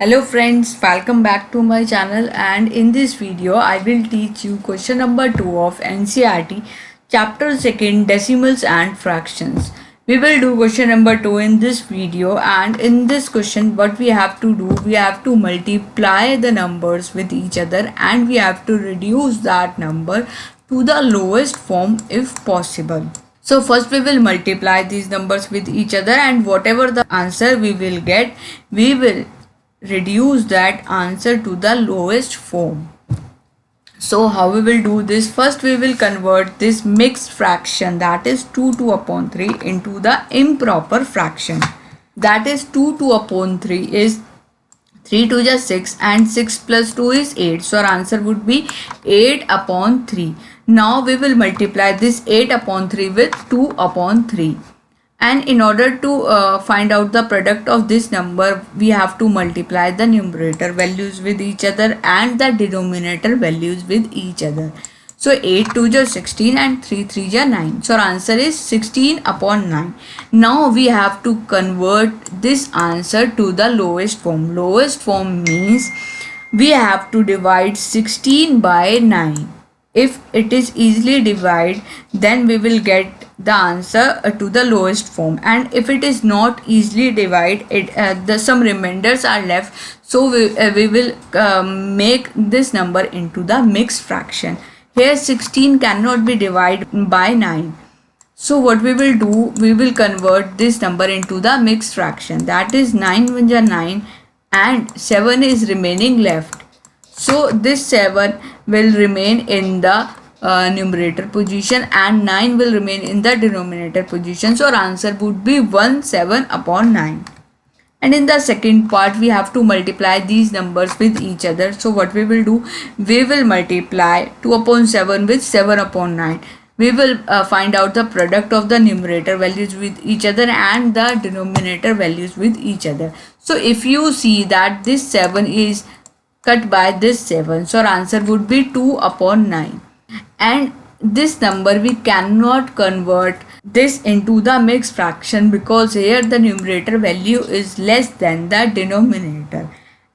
Hello friends, welcome back to my channel, and in this video I will teach you question number 2 of NCERT chapter 2 decimals and fractions. We will do question number 2 in this video, and in this question what we have to do, we have to multiply the numbers with each other and we have to reduce that number to the lowest form if possible. So first we will multiply these numbers with each other, and whatever the answer we will get, we will reduce that answer to the lowest form. So how we will do this? First we will convert this mixed fraction, that is 2 upon 3, into the improper fraction. That is 2 upon 3 is 3 to just 6 and 6 plus 2 is 8. So our answer would be 8 upon 3. Now we will multiply this 8 upon 3 with 2 upon 3. And in order to find out the product of this number, we have to multiply the numerator values with each other and the denominator values with each other. So 8 2 is 16 and 3 3 is 9. So our answer is 16 upon 9. Now we have to convert this answer to the lowest form. Lowest form means we have to divide 16 by 9. If it is easily divided, then we will get the answer to the lowest form, and if it is not easily divided, some remainders are left, so we will make this number into the mixed fraction. Here 16 cannot be divided by 9, so what we will do, we will convert this number into the mixed fraction, that is 9 1 is 9 and 7 is remaining left. So this 7 will remain in the numerator position and 9 will remain in the denominator position. So our answer would be 1 7 upon 9. And in the second part we have to multiply these numbers with each other. So what we will do, we will multiply 2 upon 7 with 7 upon 9. We will find out the product of the numerator values with each other and the denominator values with each other. So if you see that this 7 is cut by this 7, so our answer would be 2 upon 9. And this number we cannot convert this into the mixed fraction because here the numerator value is less than the denominator,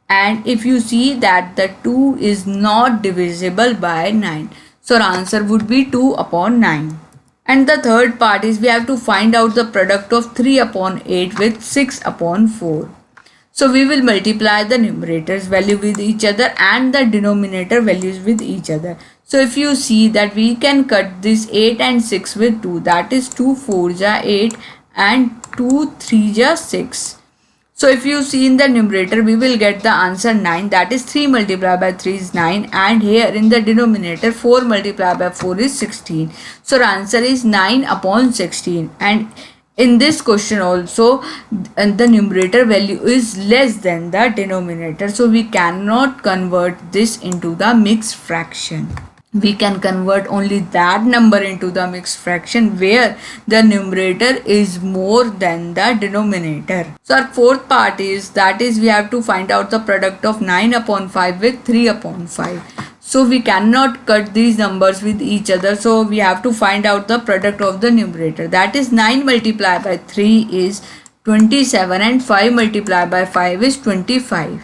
and if you see that the 2 is not divisible by 9, so our answer would be 2 upon 9. And the third part is we have to find out the product of 3 upon 8 with 6 upon 4. So we will multiply the numerators value with each other and the denominator values with each other. So if you see that we can cut this 8 and 6 with 2, that is 2 4 is 8 and 2 3 is 6. So if you see in the numerator, we will get the answer 9, that is 3 multiplied by 3 is 9, and here in the denominator 4 multiplied by 4 is 16. So our answer is 9 upon 16. And in this question also the numerator value is less than the denominator, so we cannot convert this into the mixed fraction. We can convert only that number into the mixed fraction where the numerator is more than the denominator. So our fourth part is, that is we have to find out the product of 9 upon 5 with 3 upon 5. So we cannot cut these numbers with each other, so we have to find out the product of the numerator, that is 9 multiplied by 3 is 27 and 5 multiplied by 5 is 25.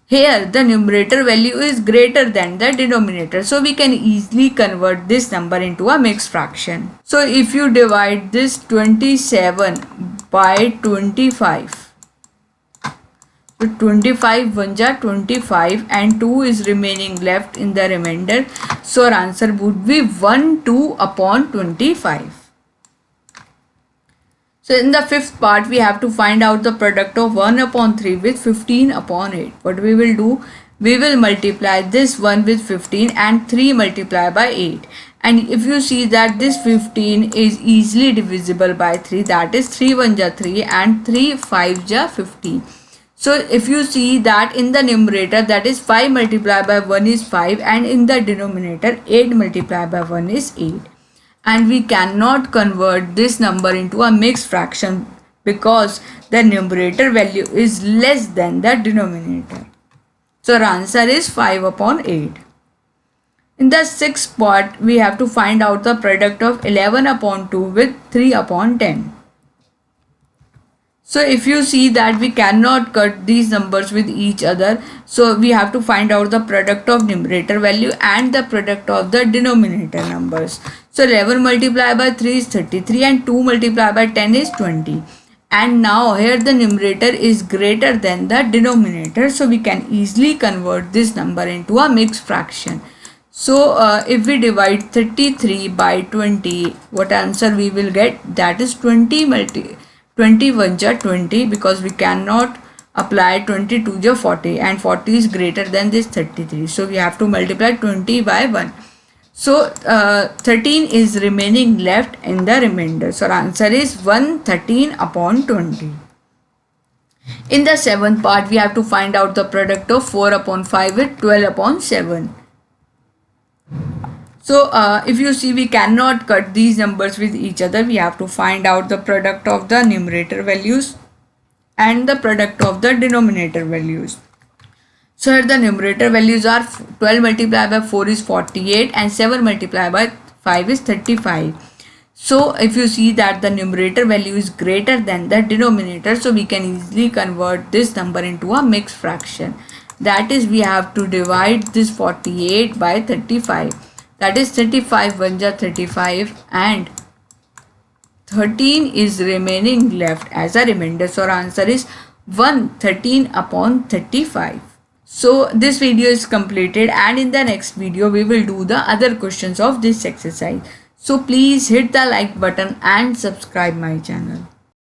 Here the numerator value is greater than the denominator, so we can easily convert this number into a mixed fraction. So if you divide this 27 by 25, so 25 1 is 25 and 2 is remaining left in the remainder, so our answer would be 1 2 upon 25. So in the fifth part we have to find out the product of 1 upon 3 with 15 upon 8. What we will do, we will multiply this 1 with 15 and 3 multiply by 8. And if you see that this 15 is easily divisible by 3, that is 3 1 is 3 and 3 5 is 15. So if you see that in the numerator, that is 5 multiplied by 1 is 5, and in the denominator 8 multiplied by 1 is 8. And we cannot convert this number into a mixed fraction because the numerator value is less than the denominator. So our answer is 5 upon 8. In the sixth part, we have to find out the product of 11 upon 2 with 3 upon 10. So if you see that we cannot cut these numbers with each other, so we have to find out the product of numerator value and the product of the denominator numbers. So 11 multiplied by 3 is 33 and 2 multiplied by 10 is 20. And now here the numerator is greater than the denominator, so we can easily convert this number into a mixed fraction. So if we divide 33 by 20, what answer we will get? That is 20 1 ja 20, because we cannot apply 20 to ja 40 and 40 is greater than this 33. So we have to multiply 20 by 1. So 13 is remaining left in the remainder. So our answer is 113 upon 20. In the seventh part, we have to find out the product of 4 upon 5 with 12 upon 7. So if you see, we cannot cut these numbers with each other. We have to find out the product of the numerator values and the product of the denominator values. So here the numerator values are 12 multiplied by 4 is 48 and 7 multiplied by 5 is 35. So if you see that the numerator value is greater than the denominator, so we can easily convert this number into a mixed fraction. That is, we have to divide this 48 by 35. That is 35 1 ja 35 and 13 is remaining left as a remainder. So our answer is 113 upon 35. So this video is completed, and in the next video we will do the other questions of this exercise. So please hit the like button and subscribe my channel.